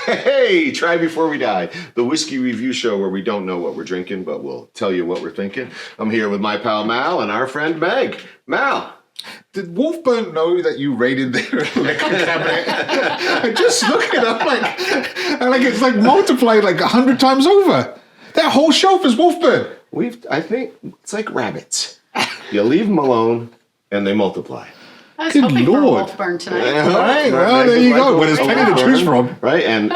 Hey, try before we die. The whiskey review show where we don't know what we're drinking, but we'll tell you what we're thinking. I'm here with my pal Mal and our friend Meg. Mal. Did Wolfburn know that you raided their liquor cabinet? I just look it up like it's like multiplied like 100 times over. That whole shelf is Wolfburn. I think it's like rabbits. You leave them alone and they multiply. I was Good hoping Lord. for a Wolfburn tonight. Right, well, there you go. Well, there's plenty to choose from. Right, and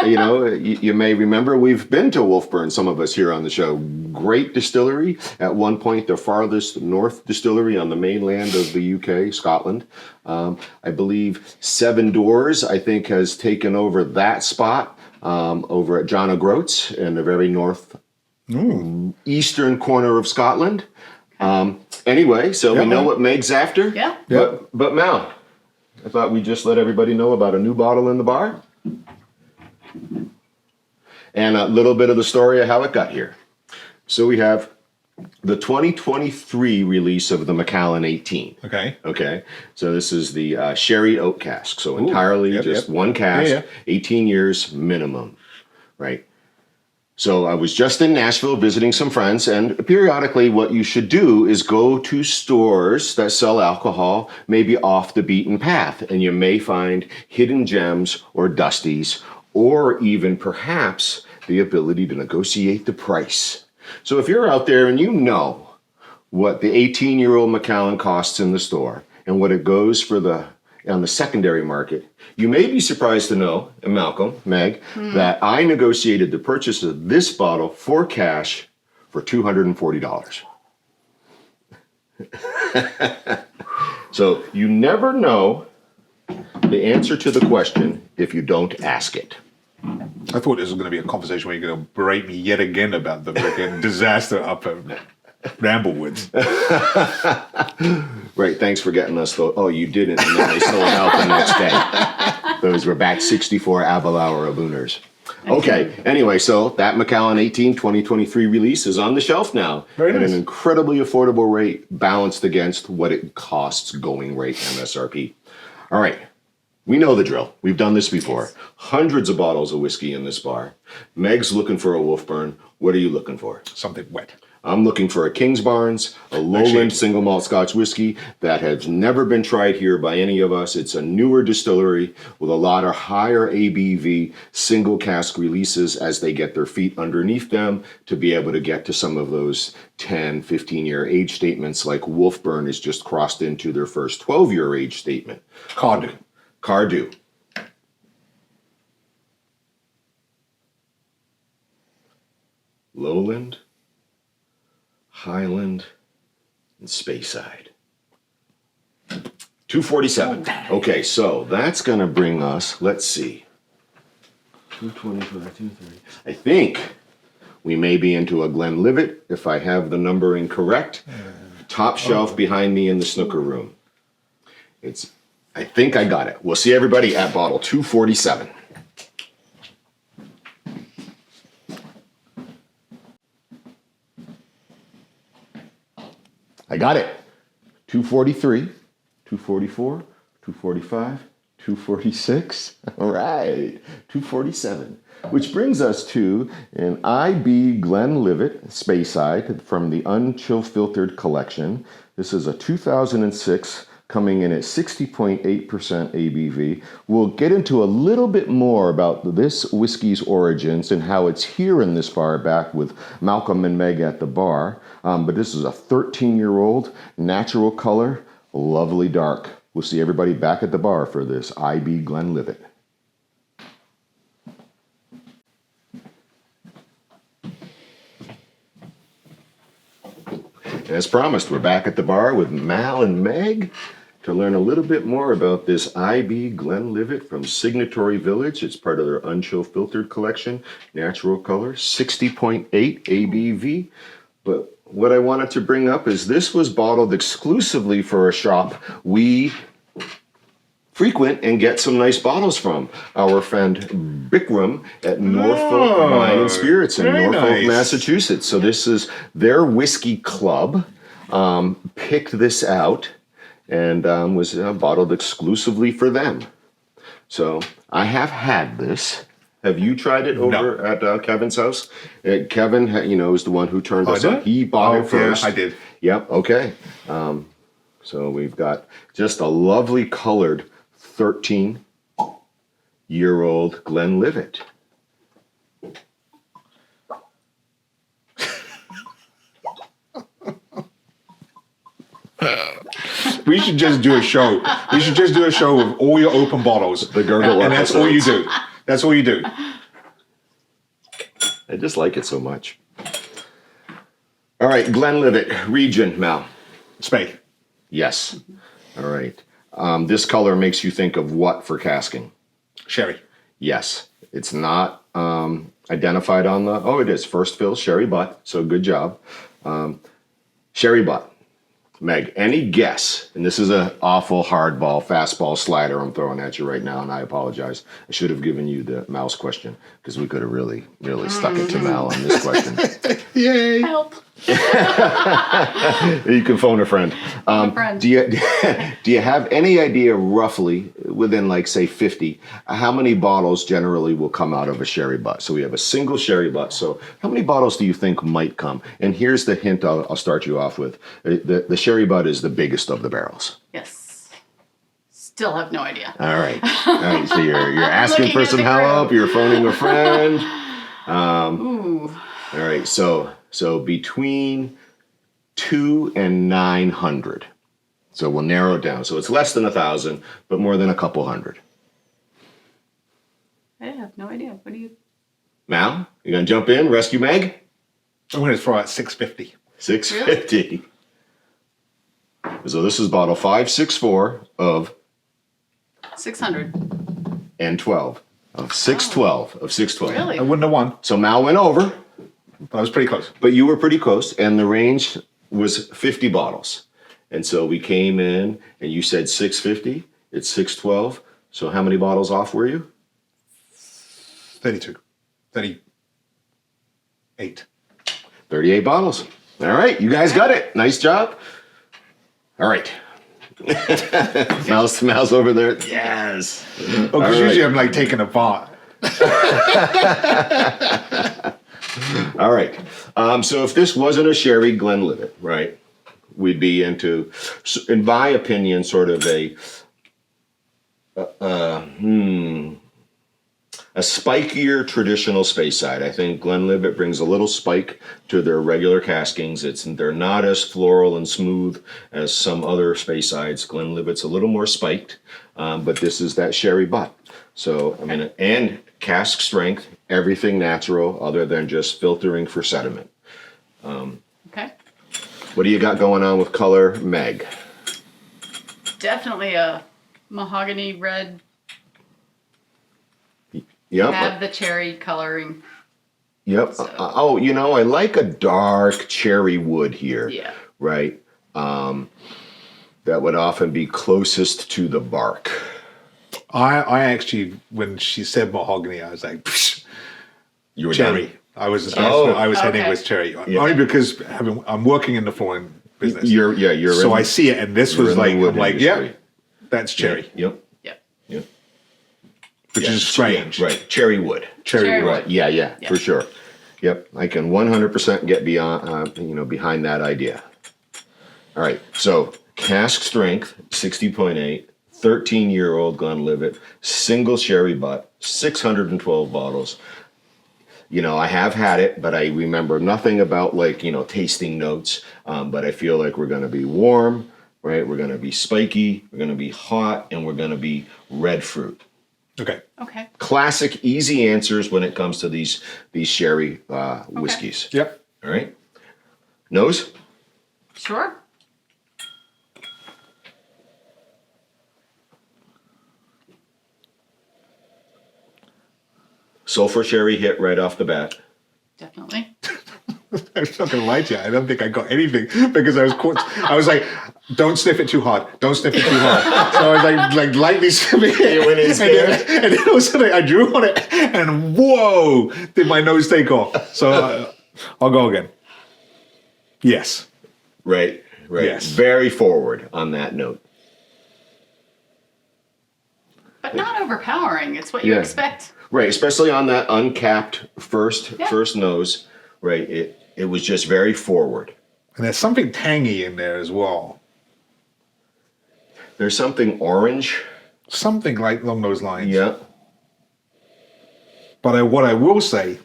you may remember we've been to Wolfburn, some of us here on the show. Great distillery. At one point, the farthest north distillery on the mainland of the UK, Scotland. I believe Seven Doors, I think, has taken over that spot over at John O'Groats in the very north eastern corner of Scotland. Anyway, so we know what Meg's after. Yeah. But Mal, I thought we'd just let everybody know about a new bottle in the bar. And a little bit of the story of how it got here. So we have the 2023 release of the Macallan 18. Okay. So this is the sherry oak cask. So entirely one cask, 18 years minimum. Right. So I was just in Nashville visiting some friends, and periodically what you should do is go to stores that sell alcohol, maybe off the beaten path, and you may find hidden gems or dusties, or even perhaps the ability to negotiate the price. So if you're out there and you know what the 18-year-old Macallan costs in the store and what it goes for on the secondary market, you may be surprised to know, and Malcolm, Meg, that I negotiated the purchase of this bottle for cash for $240. So you never know the answer to the question if you don't ask it. I thought this was going to be a conversation where you're going to berate me yet again about the freaking disaster up at Ramblewoods. Right, thanks for getting us though. Oh, you didn't, and then they sold out the next day. Those were back 64 Abelauer of Ooners. Okay, anyway, so that Macallan 18 2023 release is on the shelf now. Very nice. At an incredibly affordable rate balanced against what it costs going rate MSRP. All right, we know the drill. We've done this before. Yes. Hundreds of bottles of whiskey in this bar. Meg's looking for a Wolfburn. What are you looking for? Something wet. I'm looking for a Kingsbarns, a lowland single malt Scotch whiskey that has never been tried here by any of us. It's a newer distillery with a lot of higher ABV single cask releases as they get their feet underneath them to be able to get to some of those 10, 15-year age statements like Wolfburn has just crossed into their first 12-year age statement. Cardew. Lowland, Highland, and Speyside. 247. Okay, so that's going to bring us, let's see, 225, 230. I think we may be into a Glenlivet, if I have the numbering correct. Top shelf behind me in the snooker room. I think I got it. We'll see everybody at bottle 247. I got it. 243, 244, 245, 246. All right, 247. Which brings us to an IB Glenlivet Speyside from the Unchill Filtered collection. This is a 2006 coming in at 60.8% ABV. We'll get into a little bit more about this whiskey's origins and how it's here in this bar back with Malcolm and Meg at the bar. But this is a 13-year-old, natural color, lovely dark. We'll see everybody back at the bar for this IB Glenlivet. As promised, we're back at the bar with Mal and Meg to learn a little bit more about this IB Glenlivet from Signatory Village. It's part of their Unchill Filtered collection, natural color, 60.8 ABV. But what I wanted to bring up is this was bottled exclusively for a shop we frequent and get some nice bottles from. Our friend Bikram at Norfolk Wine and Spirits in Norfolk, Massachusetts. So this is their whiskey club. Picked this out and was bottled exclusively for them. So I have had this, Have you tried it over at Kevin's house? Kevin, is the one who turned us on. He bought it first. Yeah, I did. Yep. Okay. So we've got just a lovely colored 13-year-old Glenlivet. We should just do a show. We should just do a show with all your open bottles. The gurgle and that's all you do. That's all you do. I just like it so much. All right, Glenlivet region, Mal. Spey. Yes. All right. This color makes you think of what for casking? Sherry. Yes. It's not identified on the... Oh, it is. First fill, sherry butt. So good job. Sherry butt. Meg, any guess? And this is an awful hardball, fastball slider I'm throwing at you right now, and I apologize. I should have given you the mouse question because we could have really stuck it to Mal on this question. Yay! Help. You can phone a friend. Do you have any idea roughly, within like say 50, how many bottles generally will come out of a sherry butt? So we have a single sherry butt. So how many bottles do you think might come? And here's the hint I'll start you off with. The sherry butt is the biggest of the barrels. Yes. Still have no idea. All right. So you're asking for some help. You're phoning a friend. Ooh. All right. So between 200 and 900. So we'll narrow it down. So it's less than 1,000, but more than a couple hundred. I have no idea. What do you... Mal, you gonna jump in, rescue Meg? I'm going to throw out 650. 650. So this is bottle 564 of 600. and 12 of 612 of 612. Really? I wouldn't have won, So Mal went over, but I was pretty close. but you were pretty close, and the range was 50 bottles. And so we came in, and you said 650. It's 612. So how many bottles off were you? 32. 38. 38 bottles. All right, you guys got it. Nice job. All right. Mal's over there. Yes. Oh, because usually I'm like taking a part. All right. So if this wasn't a sherry Glenlivet, right, we'd be into, in my opinion, sort of a spikier traditional Speyside. I think Glenlivet brings a little spike to their regular caskings. They're not as floral and smooth as some other Speysides. Glenlivet's a little more spiked, but this is that sherry butt. So, I mean, and cask strength, everything natural other than just filtering for sediment. Okay. What do you got going on with color, Meg? Definitely a mahogany red. Yep. Have the cherry coloring. Yep. So. I like a dark cherry wood here. Yeah. Right. That would often be closest to the bark. I actually, when she said mahogany, I was like, psh, You were cherry. done. I was Okay. heading with cherry. Only because I'm working in the foreign business. You're so in, I see it, and this you're was in the like, wood I'm like, industry. yeah, that's cherry, Yep. Yep. Yep. which Yeah, is strange. Yeah, right. Cherry wood. Cherry wood. Right. Yeah, for sure. Yep. I can 100% get beyond, behind that idea. All right. So cask strength, 60.8, 13-year-old Glenlivet, single sherry butt, 612 bottles. I have had it, but I remember nothing about tasting notes. But I feel like we're going to be warm, right? We're going to be spiky, we're going to be hot, and we're going to be red fruit. Okay. Okay. Classic, easy answers when it comes to these sherry whiskeys. Yep. All right. Nose? Sure. Sulfur sherry hit right off the bat. Definitely. I was not gonna lie to you. I don't think I got anything because I was caught. I was like, "Don't sniff it too hard. Don't sniff it too hard." So I was like lightly sniffing it, You went in scared? and then all of a sudden I drew on it, and whoa! Did my nose take off? So I'll go again. Yes. Right. Yes. Very forward on that note. But not overpowering. It's what you Yeah. expect. Right, especially on that uncapped first nose, right? It was just very forward. And there's something tangy in there as well. There's something orange. Something like along those lines. Yeah. But what I will say,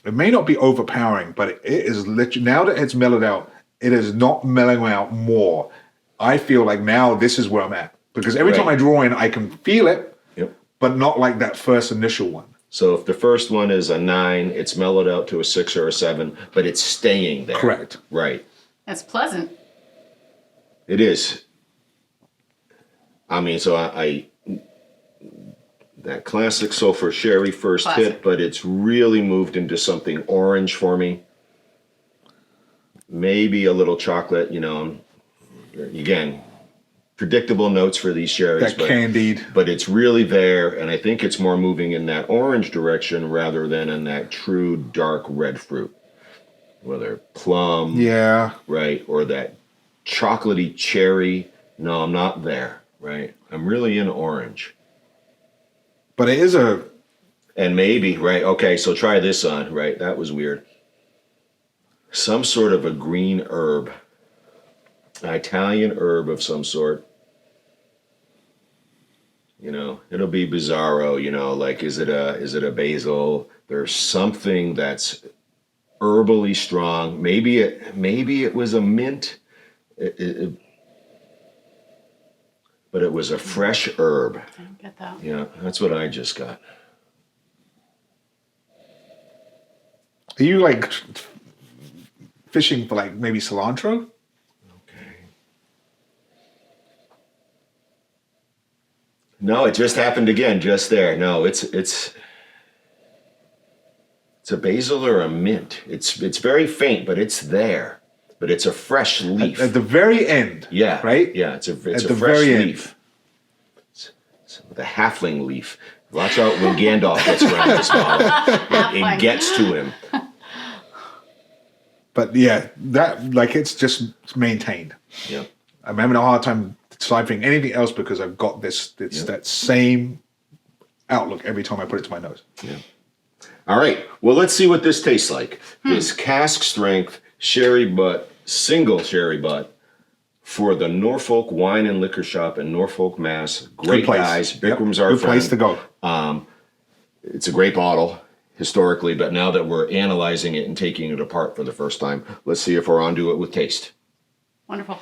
it may not be overpowering, but it is literally, now that it's mellowed out, it is not mellowing out more. I feel like now this is where I'm at. Because every time I draw in, I can feel it, but not like that first initial one. So if the first one is a 9, it's mellowed out to a 6 or a 7, but it's staying there. Correct. Right. That's pleasant. It is. I mean, so I that classic sulfur sherry first hit, but it's really moved into something orange for me. Maybe a little chocolate, you know. Again, predictable notes for these sherries. That candied. But it's really there, and I think it's more moving in that orange direction rather than in that true dark red fruit. Whether plum, right, or that chocolatey cherry. No, I'm not there, right? I'm really in orange. But it is a... And maybe, right, okay, so try this on, right? That was weird. Some sort of a green herb. An Italian herb of some sort. You know, it'll be bizarro, you know, like is it a basil? There's something that's herbally strong. Maybe it was a mint. But it was a fresh herb. I don't get that. Yeah, that's what I just got. Are you like fishing for like maybe cilantro? Okay. No, it just happened again, just there. No, it's a basil or a mint. It's very faint, but it's there. But it's a fresh leaf. At the very end. Yeah. Right? Yeah, it's a fresh very leaf. It's the halfling leaf. Watch out when Gandalf gets around this bottle. It gets to him. But yeah, that like it's just maintained. Yeah. I'm having a hard time deciphering anything else because I've got that same outlook every time I put it to my nose. Yeah. All right. Well, let's see what this tastes like. This cask strength sherry butt, single sherry butt for the Norfolk Wine and Liquor Shop in Norfolk, Mass. Great guys. Bikram's our friend. Good place to go. It's a great bottle historically, but now that we're analyzing it and taking it apart for the first time, let's see if we're onto it with taste. Wonderful.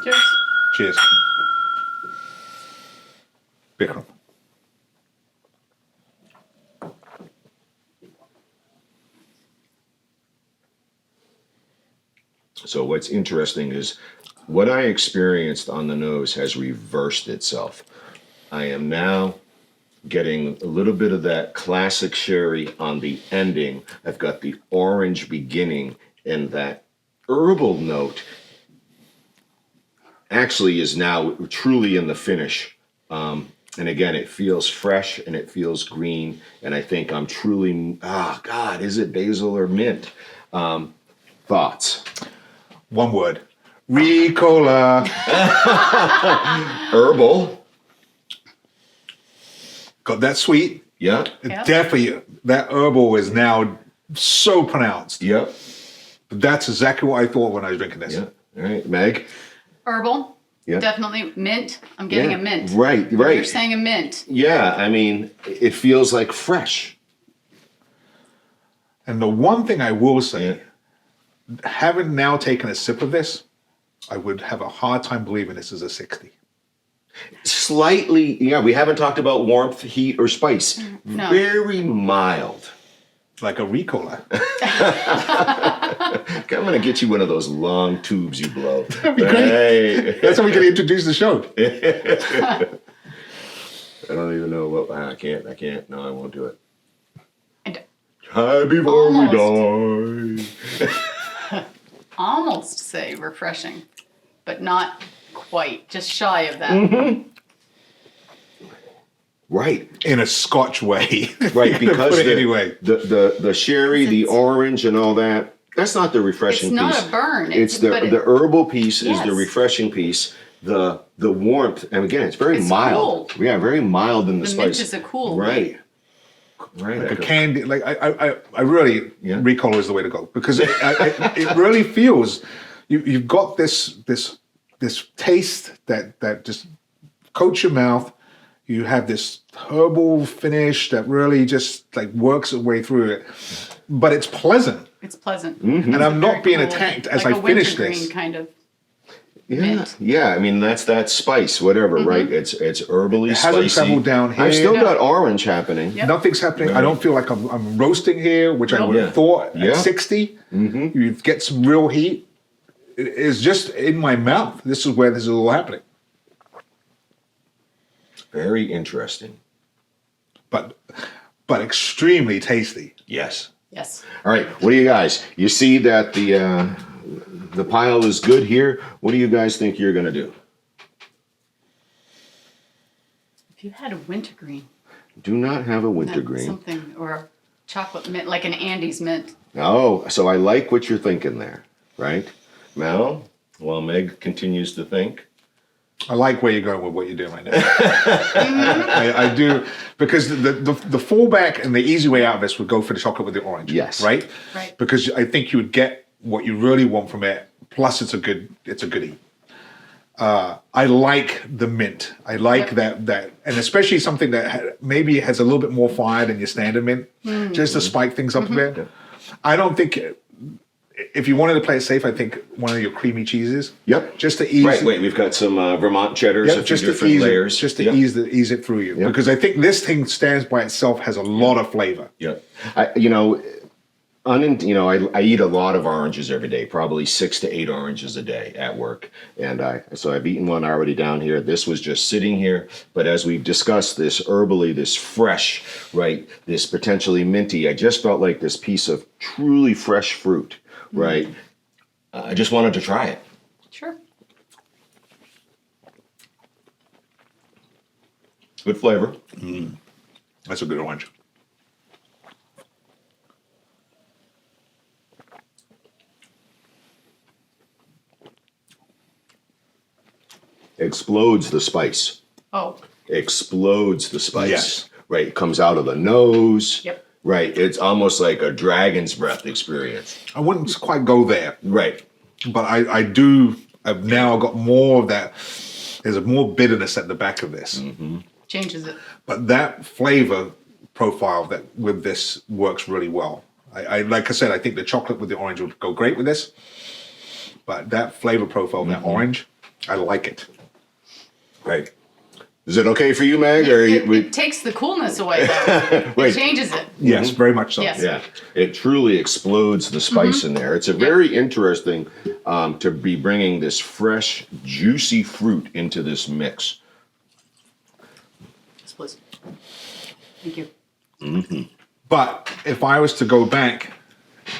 Cheers. Cheers. Bikram. So what's interesting is what I experienced on the nose has reversed itself. I am now getting a little bit of that classic sherry on the ending. I've got the orange beginning, and that herbal note actually is now truly in the finish. And again, it feels fresh and it feels green. And I think I'm truly, God, is it basil or mint? Thoughts? One word. Ricola. Herbal. Got that sweet. Yeah. Definitely, that herbal is now so pronounced. Yep. But that's exactly what I thought when I was drinking this. Yeah. All right, Meg. Herbal. Yeah. Definitely mint. I'm getting a mint. Right. You're saying a mint. Yeah, I mean, it feels like fresh. And the one thing I will say, having now taken a sip of this, I would have a hard time believing this is a 60. Slightly, we haven't talked about warmth, heat, or spice. No. Very mild. Like a Ricola. I'm going to get you one of those long tubes you blow. That'd be great. That's how we can introduce the show. I don't even know what, I can't. No, I won't do it. I before we die. almost say refreshing, but not quite. Just shy of that. Right. In a Scotch way. Right, because the sherry, the It's- orange and all that, that's not the refreshing It's piece. not a burn. It's the herbal piece is the refreshing piece. the warmth, and again, it's very It's mild. cool. Yeah, very mild in the The spice. mint is a cool right. Right. Like a candy, like I really Yeah. recall is the way to go because it really feels you've got this taste that just coats your mouth. You have this herbal finish that really just like works its way through it, but it's pleasant. It's pleasant. Mm-hmm. And I'm not Very being cool. attacked as like I a finish wintergreen this. kind of. Yeah, mint. yeah. I mean, that's that spice, whatever, right? It's herbally, It hasn't spicy. traveled down here. I've still No. got orange happening. Yep. Nothing's happening. I don't feel like I'm roasting here, which I Nope. would have Yeah. thought Yeah. at 60. You get some real heat. It's just in my mouth. This is where this is all happening. Very interesting. But extremely tasty. Yes. Yes. All right. What do you guys? You see that the pile is good here. What do you guys think you're gonna do? If you had a wintergreen, Do not have a that's wintergreen. something, or a chocolate mint, like an Andes mint. Oh, so I like what you're thinking there, right? Mel, while Meg continues to think. I like where you're going with what you're doing right now. I do, because the fallback and the easy way out of this would go for the chocolate with the orange. Yes. Right? Right. Because I think you would get what you really want from it. Plus, it's a goodie. I like the mint. I like Yep. that, and especially something that maybe has a little bit more fire than your standard mint, just to spike things up a bit. I don't think. If you wanted to play it safe, I think one of your creamy cheeses. Yep. Just to ease. Right. Wait, we've got some Vermont cheddars, Yeah, a few just to different ease layers. it, just to Yep. ease it through you, Yep. because I think this thing stands by itself, has a lot of flavor. Yep. I eat a lot of oranges every day, probably 6 to 8 oranges a day at work. And so I've eaten one already down here. This was just sitting here. But as we've discussed this herbally, this fresh, right, this potentially minty, I just felt like this piece of truly fresh fruit, right? I just wanted to try it. Sure. Good flavor. That's a good orange. Explodes the spice. Oh, Explodes the spice. Yes. Right. Comes out of the nose. Yep. Right. It's almost like a dragon's breath experience. I wouldn't quite go there, Right. but I do. I've now got more of that. There's more bitterness at the back of this, changes it. but that flavor profile that with this works really well. I like I said, I think the chocolate with the orange would go great with this, but that flavor profile, that orange, I like it. Right. Is it okay for you, Meg? Or It takes the coolness away, though. Wait. It changes it. Yes, very much so. Yes. yeah, it truly explodes the spice in there. It's a very interesting to be bringing this fresh, juicy fruit into this mix. Yes, please. Thank you. But if I was to go back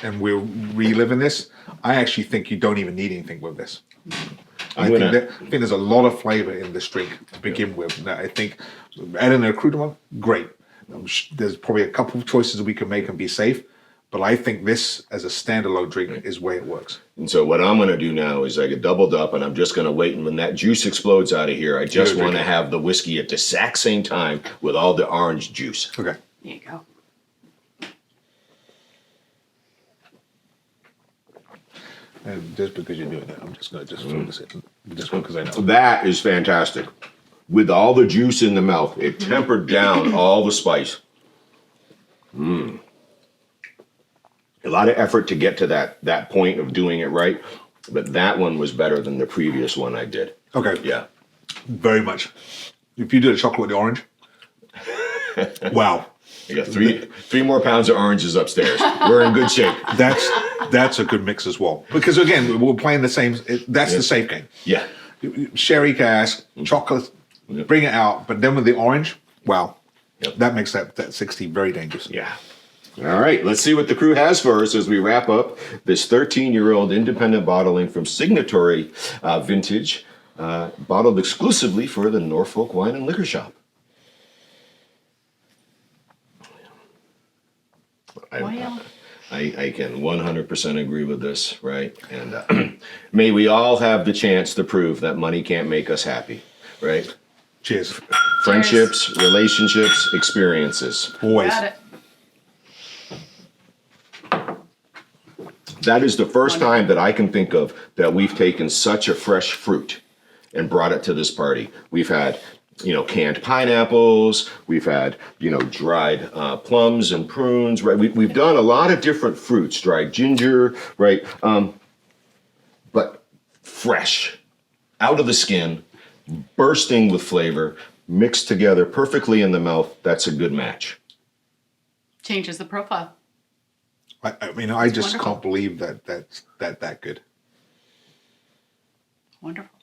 and we're reliving this, I actually think you don't even need anything with this. I think there's a lot of flavor in this drink to begin with. That I think adding an accoutrement, great. There's probably a couple of choices we can make and be safe, but I think this as a standalone drink is where it works. And so what I'm going to do now is I get doubled up, and I'm just going to wait. And when that juice explodes out of here, I just You're want to drinking. have the whiskey at the exact same time with all the orange juice. Okay. There you go. And just because you're doing that, I'm just going to throw this in. Just because I know. That is fantastic. With all the juice in the mouth, it tempered down all the spice. A lot of effort to get to that point of doing it right, but that one was better than the previous one I did. Okay. Yeah. Very much. If you did a chocolate with the orange, wow. I got three more pounds of oranges upstairs. We're in good shape. That's a good mix as well. Because again, we're playing the same. That's the safe game. Yeah. Sherry cask, chocolate, bring it out. But then with the orange, wow, that makes that 60 very dangerous. Yeah. All right, let's see what the crew has for us as we wrap up this 13-year-old independent bottling from Signatory Vintage, bottled exclusively for the Norfolk Wine and Liquor Shop. Well, I can 100% agree with this, right? And may we all have the chance to prove that money can't make us happy, right? Cheers. Friendships, relationships, experiences. Always. Got it. That is the first time that I can think of that we've taken such a fresh fruit and brought it to this party. We've had, canned pineapples. We've had, dried plums and prunes, right? We've done a lot of different fruits, dried ginger, right? But fresh, out of the skin, bursting with flavor, mixed together perfectly in the mouth. That's a good match. Changes the profile. I mean, I just wonderful. can't believe that that's that good. Wonderful.